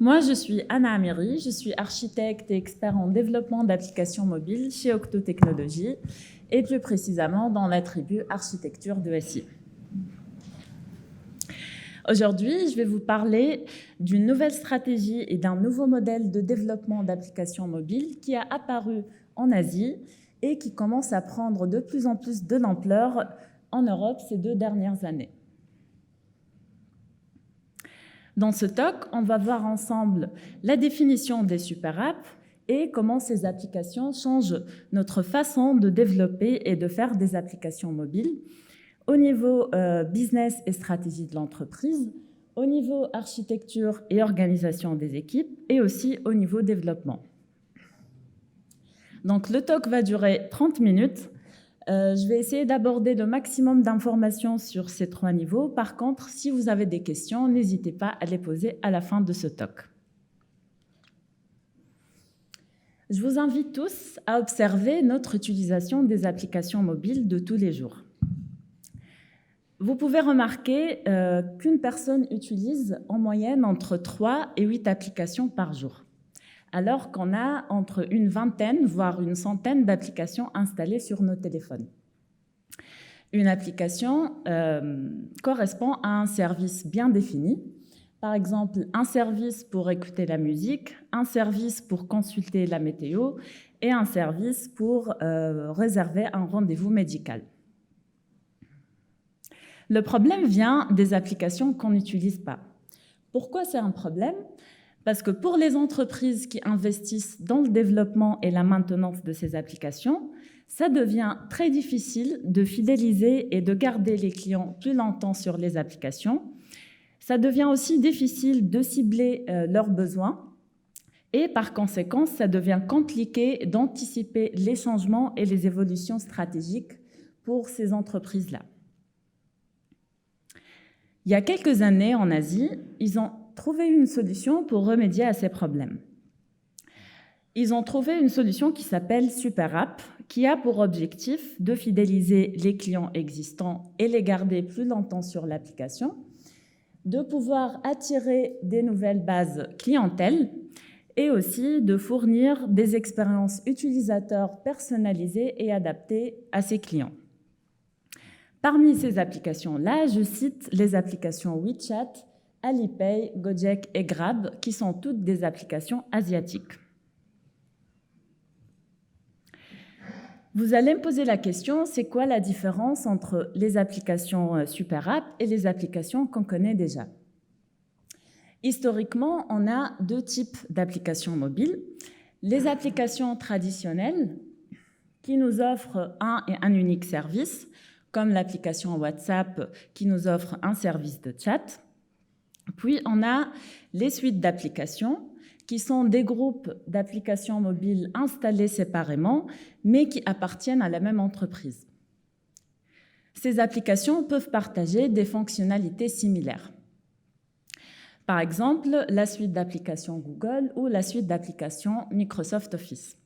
Moi, je suis Anna Amiri, je suis architecte et expert en développement d'applications mobiles chez Octo Technologies et plus précisément dans l'attribut architecture de SI. Aujourd'hui, je vais vous parler d'une nouvelle stratégie et d'un nouveau modèle de développement d'applications mobiles qui a apparu en Asie et qui commence à prendre de plus en plus de l'ampleur en Europe ces 2 dernières années. Dans ce talk, on va voir ensemble la définition des super apps et comment ces applications changent notre façon de développer et de faire des applications mobiles au niveau business et stratégie de l'entreprise, au niveau architecture et organisation des équipes et aussi au niveau développement. Donc le talk va durer 30 minutes. Je vais essayer d'aborder le maximum d'informations sur ces 3 niveaux. Par contre, si vous avez des questions, n'hésitez pas à les poser à la fin de ce talk. Je vous invite tous à observer notre utilisation des applications mobiles de tous les jours. Vous pouvez remarquer qu'une personne utilise en moyenne entre 3 et 8 applications par jour, alors qu'on a entre une vingtaine, voire une centaine d'applications installées sur nos téléphones. Une application correspond à un service bien défini. Par exemple, un service pour écouter la musique, un service pour consulter la météo et un service pour réserver un rendez-vous médical. Le problème vient des applications qu'on n'utilise pas. Pourquoi c'est un problème ? Parce que pour les entreprises qui investissent dans le développement et la maintenance de ces applications, ça devient très difficile de fidéliser et de garder les clients plus longtemps sur les applications. Ça devient aussi difficile de cibler leurs besoins et par conséquent, ça devient compliqué d'anticiper les changements et les évolutions stratégiques pour ces entreprises-là. Il y a quelques années en Asie, ils ont trouvé une solution pour remédier à ces problèmes. Ils ont trouvé une solution qui s'appelle Super App, qui a pour objectif de fidéliser les clients existants et les garder plus longtemps sur l'application, de pouvoir attirer des nouvelles bases clientèle et aussi de fournir des expériences utilisateurs personnalisées et adaptées à ses clients. Parmi ces applications-là, je cite les applications WeChat, Alipay, Gojek et Grab, qui sont toutes des applications asiatiques. Vous allez me poser la question, c'est quoi la différence entre les applications Super App et les applications qu'on connaît déjà ? Historiquement, on a 2 types d'applications mobiles. Les applications traditionnelles qui nous offrent un et un unique service, comme l'application WhatsApp qui nous offre un service de chat. Puis on a les suites d'applications qui sont des groupes d'applications mobiles installés séparément, mais qui appartiennent à la même entreprise. Ces applications peuvent partager des fonctionnalités similaires. Par exemple, la suite d'applications Google ou la suite d'applications Microsoft Office.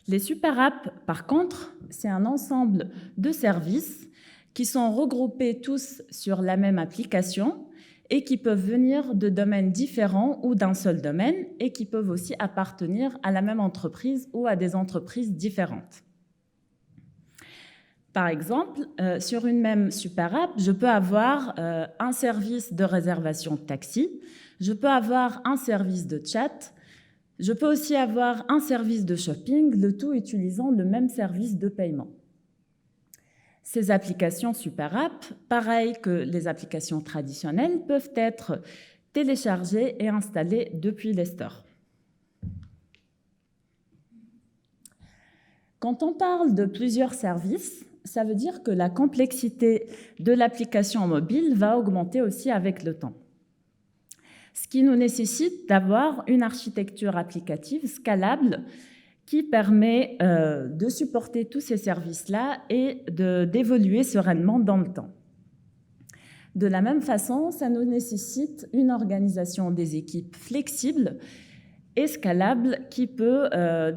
Les super apps, par contre, c'est un ensemble de services qui sont regroupés tous sur la même application et qui peuvent venir de domaines différents ou d'un seul domaine et qui peuvent aussi appartenir à la même entreprise ou à des entreprises différentes. Par exemple, sur une même super app, je peux avoir un service de réservation de taxi, je peux avoir un service de chat, je peux aussi avoir un service de shopping, le tout utilisant le même service de paiement. Ces applications super app, pareil que les applications traditionnelles, peuvent être téléchargées et installées depuis les stores. Quand on parle de plusieurs services, ça veut dire que la complexité de l'application mobile va augmenter aussi avec le temps. Ce qui nous nécessite d'avoir une architecture applicative scalable qui permet de supporter tous ces services-là et d'évoluer sereinement dans le temps. De la même façon, ça nous nécessite une organisation des équipes flexible et scalable qui peut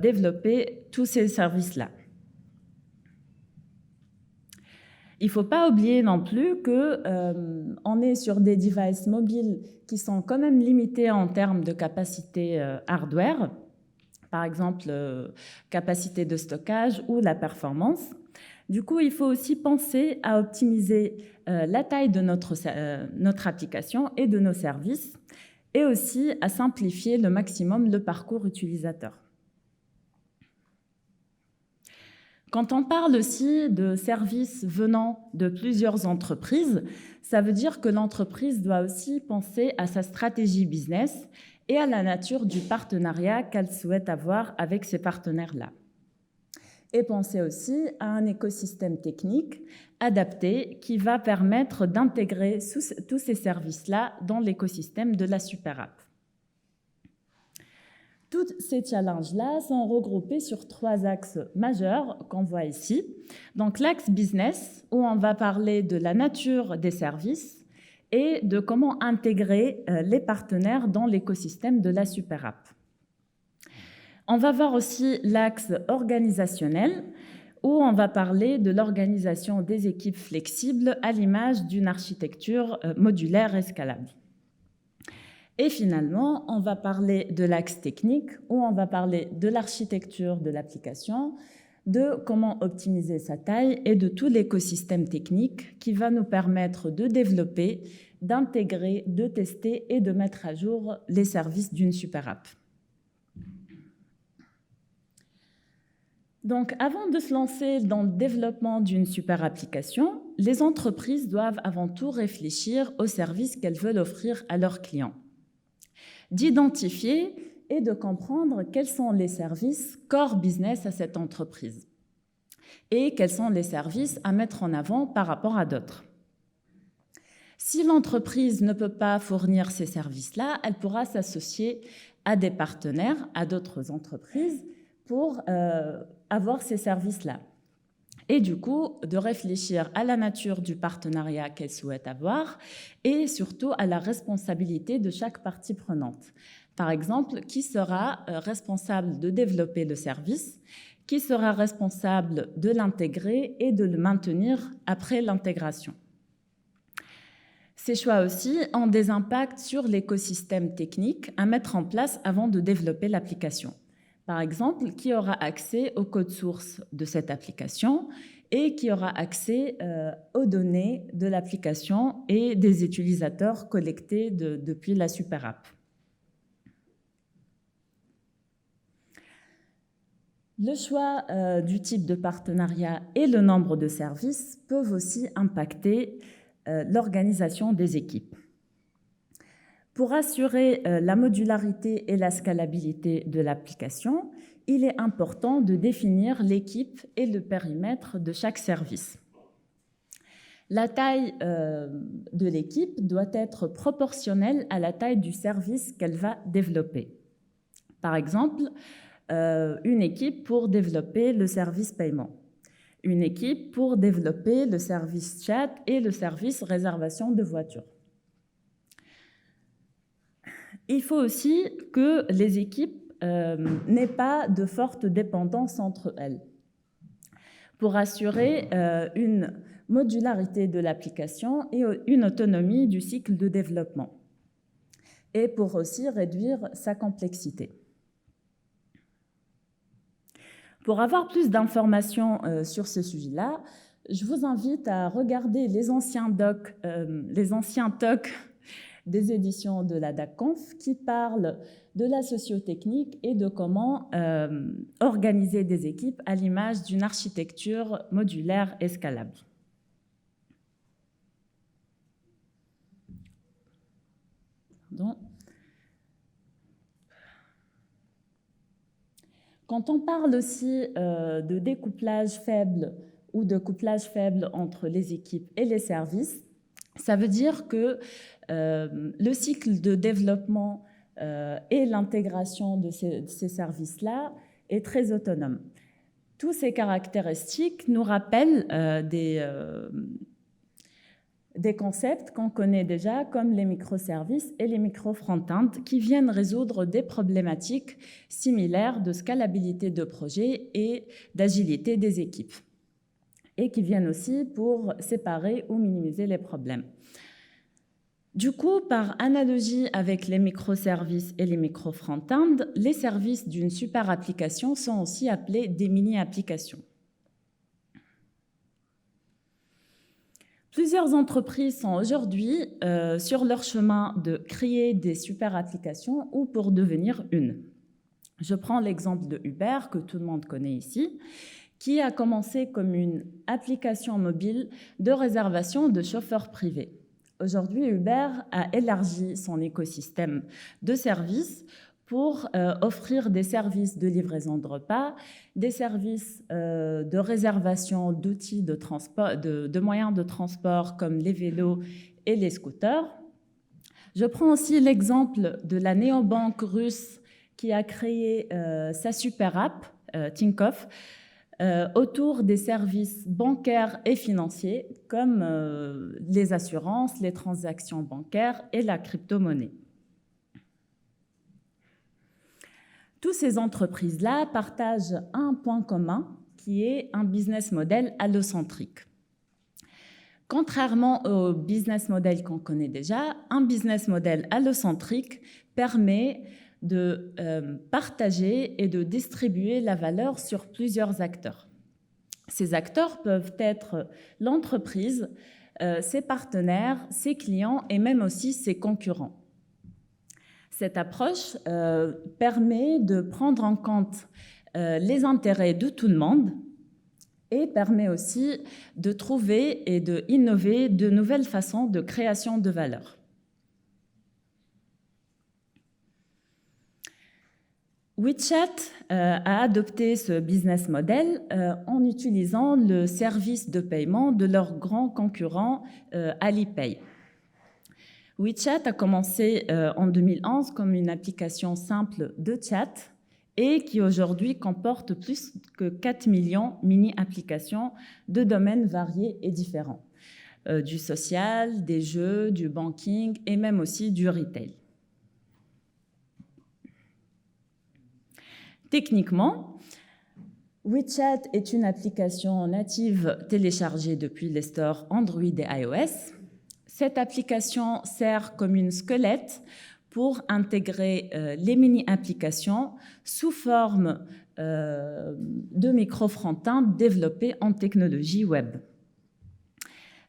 développer tous ces services-là. Il ne faut pas oublier non plus qu'on est sur des devices mobiles qui sont quand même limités en termes de capacité hardware, par exemple capacité de stockage ou la performance. Du coup, il faut aussi penser à optimiser la taille de notre application et de nos services, et aussi à simplifier le maximum le parcours utilisateur. Quand on parle aussi de services venant de plusieurs entreprises, ça veut dire que l'entreprise doit aussi penser à sa stratégie business et à la nature du partenariat qu'elle souhaite avoir avec ces partenaires-là. Et penser aussi à un écosystème technique adapté qui va permettre d'intégrer tous ces services-là dans l'écosystème de la super app. Tous ces challenges-là sont regroupés sur 3 axes majeurs qu'on voit ici. Donc l'axe business, où on va parler de la nature des services et de comment intégrer les partenaires dans l'écosystème de la super app. On va voir aussi l'axe organisationnel, où on va parler de l'organisation des équipes flexibles à l'image d'une architecture modulaire et scalable. Et finalement, on va parler de l'axe technique, où on va parler de l'architecture de l'application, de comment optimiser sa taille et de tout l'écosystème technique qui va nous permettre de développer, d'intégrer, de tester et de mettre à jour les services d'une super app. Donc, avant de se lancer dans le développement d'une super application, les entreprises doivent avant tout réfléchir aux services qu'elles veulent offrir à leurs clients, d'identifier et de comprendre quels sont les services core business à cette entreprise et quels sont les services à mettre en avant par rapport à d'autres. Si l'entreprise ne peut pas fournir ces services-là, elle pourra s'associer à des partenaires, à d'autres entreprises, pour avoir ces services-là. Et du coup, de réfléchir à la nature du partenariat qu'elle souhaite avoir et surtout à la responsabilité de chaque partie prenante. Par exemple, qui sera responsable de développer le service, qui sera responsable de l'intégrer et de le maintenir après l'intégration. Ces choix aussi ont des impacts sur l'écosystème technique à mettre en place avant de développer l'application. Par exemple, qui aura accès au code source de cette application et qui aura accès aux données de l'application et des utilisateurs collectés depuis la super app. Le choix du type de partenariat et le nombre de services peuvent aussi impacter l'organisation des équipes. Pour assurer la modularité et la scalabilité de l'application, il est important de définir l'équipe et le périmètre de chaque service. La taille de l'équipe doit être proportionnelle à la taille du service qu'elle va développer. Par exemple, une équipe pour développer le service paiement, une équipe pour développer le service chat et le service réservation de voitures. Il faut aussi que les équipes n'aient pas de forte dépendance entre elles pour assurer une modularité de l'application et une autonomie du cycle de développement et pour aussi réduire sa complexité. Pour avoir plus d'informations sur ce sujet-là, je vous invite à regarder les anciens talks des éditions de la DACConf qui parlent de la sociotechnique et de comment organiser des équipes à l'image d'une architecture modulaire et scalable. Pardon. Quand on parle aussi de découplage faible ou de couplage faible entre les équipes et les services, ça veut dire que le cycle de développement et l'intégration de ces services-là est très autonome. Tous ces caractéristiques nous rappellent des concepts qu'on connaît déjà comme les microservices et les micro-front-end qui viennent résoudre des problématiques similaires de scalabilité de projet et d'agilité des équipes. et qui viennent aussi pour séparer ou minimiser les problèmes. Du coup, par analogie avec les microservices et les micro-front-end, les services d'une super application sont aussi appelés des mini-applications. Plusieurs entreprises sont aujourd'hui sur leur chemin de créer des super applications ou pour devenir une. Je prends l'exemple de Uber, que tout le monde connaît ici, qui a commencé comme une application mobile de réservation de chauffeurs privés. Aujourd'hui, Uber a élargi son écosystème de services pour offrir des services de livraison de repas, des services de réservation d'outils de transport, de moyens de transport comme les vélos et les scooters. Je prends aussi l'exemple de la néobanque russe qui a créé sa super app, Tinkoff, autour des services bancaires et financiers comme les assurances, les transactions bancaires et la crypto-monnaie. Toutes ces entreprises-là partagent un point commun qui est un business model allocentrique. Contrairement au business model qu'on connaît déjà, un business model allocentrique permet de partager et de distribuer la valeur sur plusieurs acteurs. Ces acteurs peuvent être l'entreprise, ses partenaires, ses clients et même aussi ses concurrents. Cette approche permet de prendre en compte les intérêts de tout le monde et permet aussi de trouver et d'innover de nouvelles façons de création de valeur. WeChat a adopté ce business model en utilisant le service de paiement de leur grand concurrent Alipay. WeChat a commencé en 2011 comme une application simple de chat et qui aujourd'hui comporte plus que 4 millions mini-applications de domaines variés et différents, du social, des jeux, du banking et même aussi du retail. Techniquement, WeChat est une application native téléchargée depuis les stores Android et iOS. Cette application sert comme une squelette pour intégrer les mini-applications sous forme de micro-front-end développés en technologie web.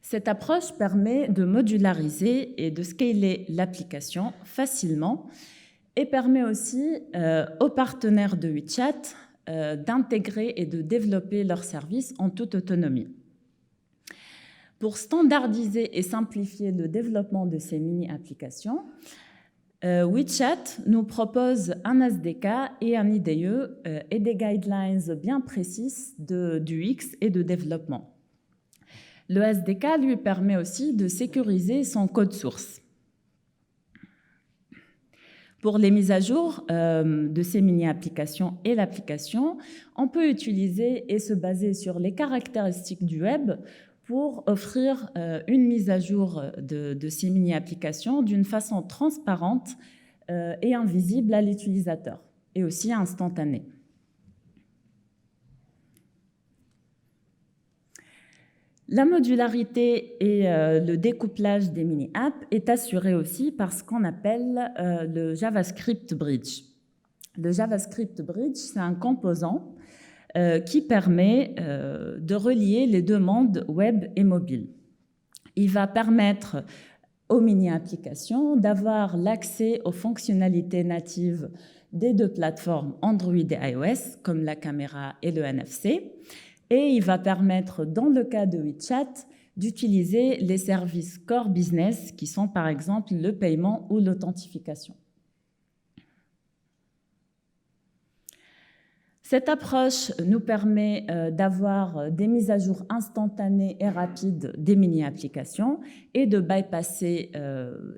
Cette approche permet de modulariser et de scaler l'application facilement et permet aussi aux partenaires de WeChat d'intégrer et de développer leurs services en toute autonomie. Pour standardiser et simplifier le développement de ces mini-applications, WeChat nous propose un SDK et un IDE et des guidelines bien précises du UX et de développement. Le SDK lui permet aussi de sécuriser son code source. Pour les mises à jour de ces mini-applications et l'application, on peut utiliser et se baser sur les caractéristiques du web pour offrir une mise à jour de ces mini-applications d'une façon transparente et invisible à l'utilisateur, et aussi instantanée. La modularité et le découplage des mini-apps est assuré aussi par ce qu'on appelle le JavaScript Bridge. Le JavaScript Bridge, c'est un composant qui permet de relier les deux mondes web et mobile. Il va permettre aux mini-applications d'avoir l'accès aux fonctionnalités natives des deux plateformes Android et iOS, comme la caméra et le NFC, et il va permettre, dans le cas de WeChat, d'utiliser les services core business, qui sont par exemple le paiement ou l'authentification. Cette approche nous permet d'avoir des mises à jour instantanées et rapides des mini-applications et de bypasser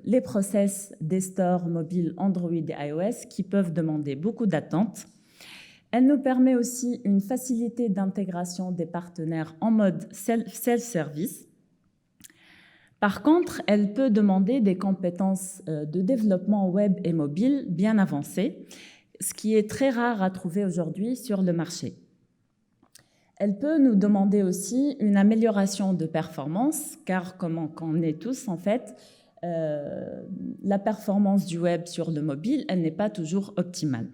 les process des stores mobiles Android et iOS qui peuvent demander beaucoup d'attente. Elle nous permet aussi une facilité d'intégration des partenaires en mode self-service. Par contre, elle peut demander des compétences de développement web et mobile bien avancées, ce qui est très rare à trouver aujourd'hui sur le marché. Elle peut nous demander aussi une amélioration de performance, car comme on connaît tous, en fait, la performance du web sur le mobile, elle n'est pas toujours optimale.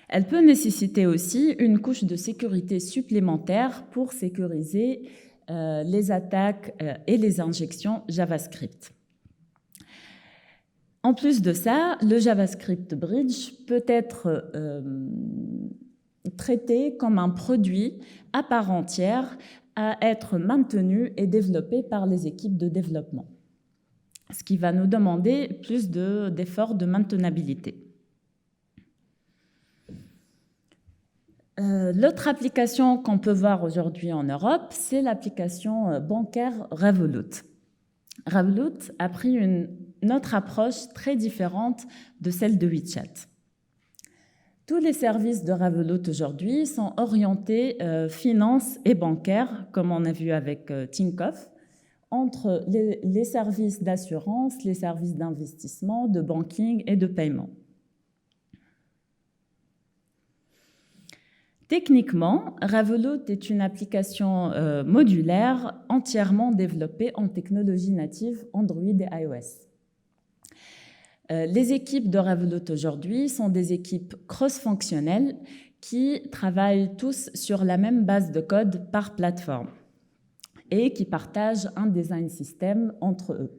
Elle peut nécessiter aussi une couche de sécurité supplémentaire pour sécuriser les attaques et les injections JavaScript. En plus de ça, le JavaScript Bridge peut être traité comme un produit à part entière à être maintenu et développé par les équipes de développement, ce qui va nous demander plus d'efforts de maintenabilité. L'autre application qu'on peut voir aujourd'hui en Europe, c'est l'application bancaire Revolut. Revolut a pris une autre approche très différente de celle de WeChat. Tous les services de Revolut aujourd'hui sont orientés finance et bancaire, comme on a vu avec Tinkoff, entre les services d'assurance, les services d'investissement, de banking et de paiement. Techniquement, Revolut est une application modulaire entièrement développée en technologie native Android et iOS. Les équipes de Revolut aujourd'hui sont des équipes cross-fonctionnelles qui travaillent tous sur la même base de code par plateforme et qui partagent un design system entre eux.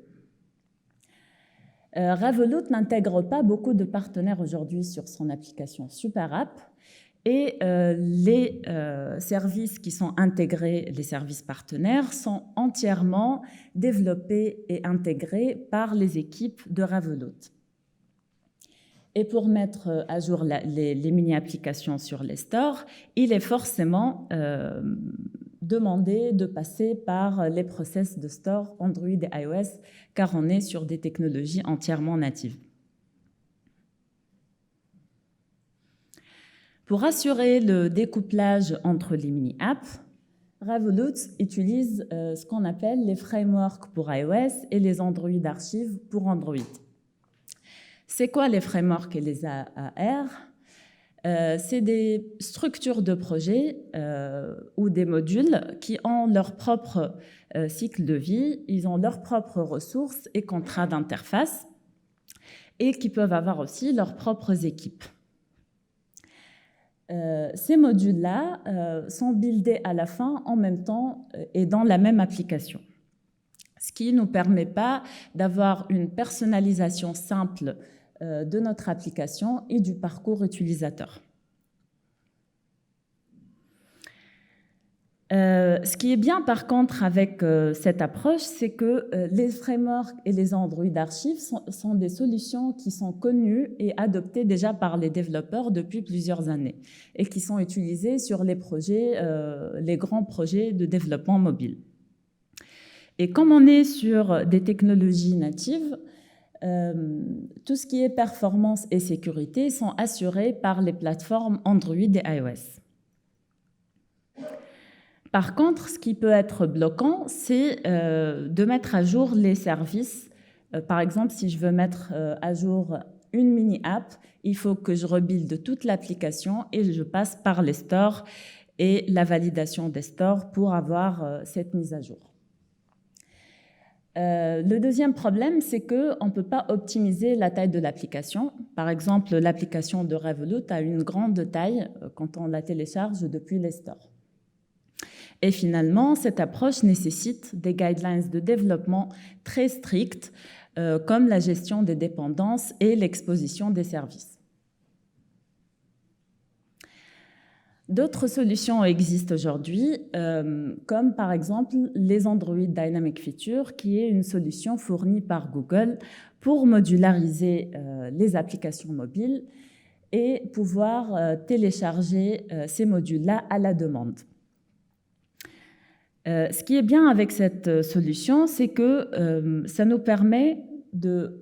Revolut n'intègre pas beaucoup de partenaires aujourd'hui sur son application Super App. Et les services qui sont intégrés, les services partenaires, sont entièrement développés et intégrés par les équipes de Revolut. Et pour mettre à jour les mini-applications sur les stores, il est forcément demandé de passer par les process de store Android et iOS, car on est sur des technologies entièrement natives. Pour assurer le découplage entre les mini-apps, Revolut utilise ce qu'on appelle les frameworks pour iOS et les Android Archive pour Android. C'est quoi les frameworks et les AR? C'est des structures de projet ou des modules qui ont leur propre cycle de vie, ils ont leurs propres ressources et contrats d'interface et qui peuvent avoir aussi leurs propres équipes. Ces modules-là sont buildés à la fin en même temps et dans la même application, ce qui ne nous permet pas d'avoir une personnalisation simple de notre application et du parcours utilisateur. Ce qui est bien par contre avec cette approche, c'est que les frameworks et les Android Archive sont des solutions qui sont connues et adoptées déjà par les développeurs depuis plusieurs années et qui sont utilisées sur les projets, les grands projets de développement mobile. Et comme on est sur des technologies natives, tout ce qui est performance et sécurité sont assurés par les plateformes Android et iOS. Par contre, ce qui peut être bloquant, c'est de mettre à jour les services. Par exemple, si je veux mettre à jour une mini-app, il faut que je rebuilde toute l'application et je passe par les stores et la validation des stores pour avoir cette mise à jour. Le deuxième problème, c'est qu'on ne peut pas optimiser la taille de l'application. Par exemple, l'application de Revolut a une grande taille quand on la télécharge depuis les stores. Et finalement, cette approche nécessite des guidelines de développement très strictes, comme la gestion des dépendances et l'exposition des services. D'autres solutions existent aujourd'hui, comme par exemple les Android Dynamic Features, qui est une solution fournie par Google pour modulariser les applications mobiles et pouvoir télécharger ces modules-là à la demande. Ce qui est bien avec cette solution, c'est que ça nous permet de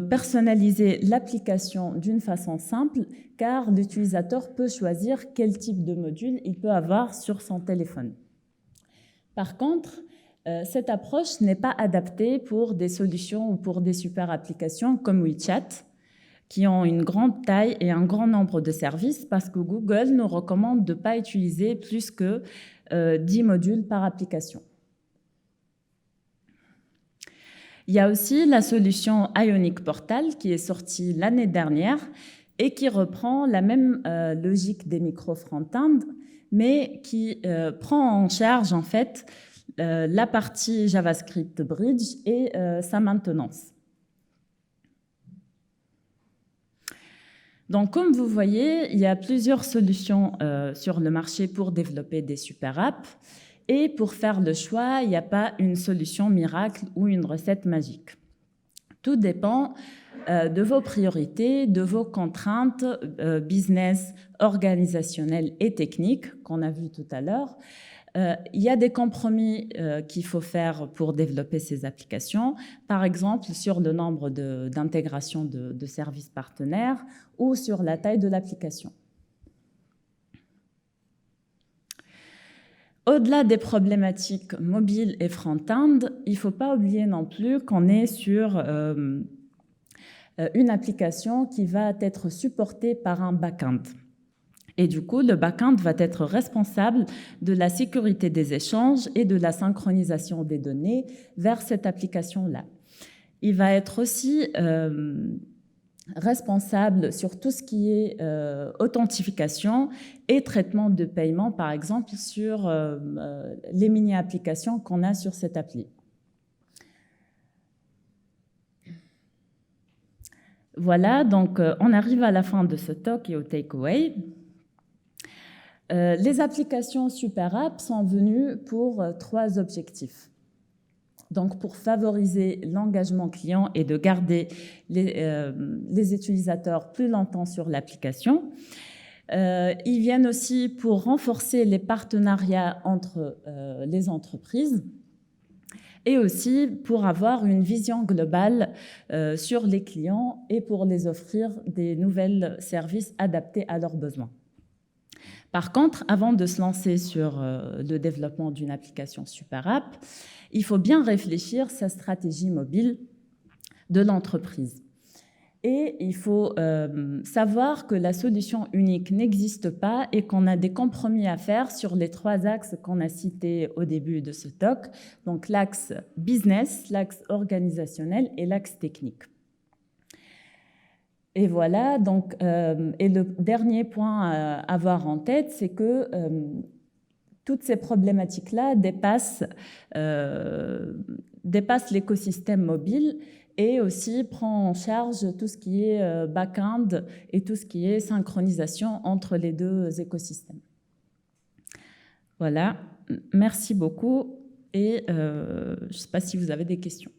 personnaliser l'application d'une façon simple, car l'utilisateur peut choisir quel type de module il peut avoir sur son téléphone. Par contre, cette approche n'est pas adaptée pour des solutions ou pour des super applications comme WeChat, qui ont une grande taille et un grand nombre de services parce que Google nous recommande de ne pas utiliser plus que 10 modules par application. Il y a aussi la solution Ionic Portal qui est sortie l'année dernière et qui reprend la même logique des micros front-end, mais qui prend en charge en fait la partie JavaScript Bridge et sa maintenance. Donc, comme vous voyez, il y a plusieurs solutions sur le marché pour développer des super apps. Et pour faire le choix, il n'y a pas une solution miracle ou une recette magique. Tout dépend de vos priorités, de vos contraintes business, organisationnelles et techniques qu'on a vues tout à l'heure. Il y a des compromis qu'il faut faire pour développer ces applications, par exemple sur le nombre d'intégrations de services partenaires ou sur la taille de l'application. Au-delà des problématiques mobiles et front-end, il ne faut pas oublier non plus qu'on est sur une application qui va être supportée par un back-end. Et du coup, le back-end va être responsable de la sécurité des échanges et de la synchronisation des données vers cette application-là. Il va être aussi responsable sur tout ce qui est authentification et traitement de paiement, par exemple, sur les mini-applications qu'on a sur cette appli. Voilà, donc on arrive à la fin de ce talk et au takeaway. Les applications Super App sont venues pour 3 objectifs. Donc, pour favoriser l'engagement client et de garder les utilisateurs plus longtemps sur l'application. Ils viennent aussi pour renforcer les partenariats entre les entreprises et aussi pour avoir une vision globale sur les clients et pour les offrir des nouveaux services adaptés à leurs besoins. Par contre, avant de se lancer sur le développement d'une application Super App, il faut bien réfléchir à sa stratégie mobile de l'entreprise. Et il faut savoir que la solution unique n'existe pas et qu'on a des compromis à faire sur les 3 axes qu'on a cités au début de ce talk, donc l'axe business, l'axe organisationnel et l'axe technique. Et voilà, donc, et le dernier point à avoir en tête, c'est que toutes ces problématiques-là dépassent l'écosystème mobile et aussi prend en charge tout ce qui est back-end et tout ce qui est synchronisation entre les 2 écosystèmes. Voilà, merci beaucoup et je ne sais pas si vous avez des questions.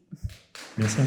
Merci.